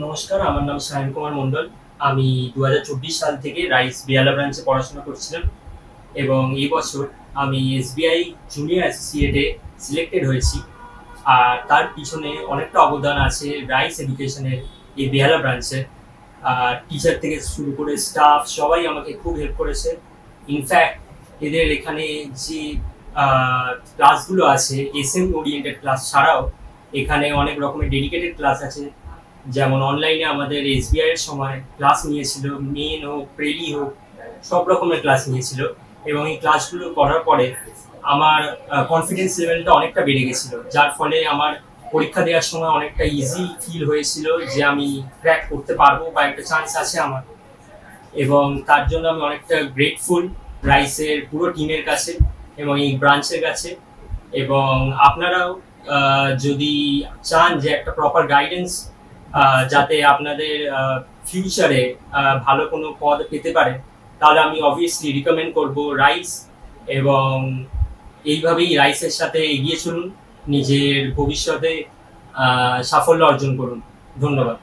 নমস্কার, আমার নাম সায়ন কুমার মণ্ডল। আমি ২০২৪ সাল থেকে রাইস বেহালা ব্রাঞ্চে পড়াশোনা করছিলাম এবং এই বছর আমি এসবিআই জুনিয়র অ্যাসোসিয়েটে সিলেক্টেড হয়েছি। আর তার পিছনে অনেকটা অবদান আছে রাইস এডুকেশনের এই বেহালা ব্রাঞ্চে। টিচার থেকে শুরু করে স্টাফ সবাই আমাকে খুব হেল্প করেছে। ইনফ্যাক্ট এদের এখানে যে ক্লাসগুলো আছে এসএম ওরিয়েন্টেড ক্লাস ছাড়াও এখানে অনেক রকমের ডেডিকেটেড ক্লাস আছে। যেমন অনলাইনে আমাদের এসবিআই এর সময় ক্লাস নিয়েছিল, মেন হোক প্রেলি হোক সব রকমের ক্লাস নিয়েছিল। এবং এই ক্লাসগুলো করার পরে আমার কনফিডেন্স লেভেলটা অনেকটা বেড়ে গেছিল, যার ফলে আমার পরীক্ষা দেওয়ার সময় অনেকটা ইজি ফিল হয়েছিল যে আমি ক্র্যাক করতে পারবো বা একটা চান্স আছে আমার। এবং তার জন্য আমি অনেকটা গ্রেটফুল রাইসের পুরো টিমের কাছে এবং এই ব্রাঞ্চের কাছে। এবং আপনারাও যদি চান যে একটা প্রপার গাইডেন্স যাতে আপনাদের ফিউচারে ভালো কোনো পদ পেতে পারে, তাহলে আমি অবভিয়াসলি রিকমেন্ড করব রাইস। এবং এইভাবেই রাইসের সাথে এগিয়ে চলুন, নিজের ভবিষ্যতে সাফল্য অর্জন করুন। ধন্যবাদ।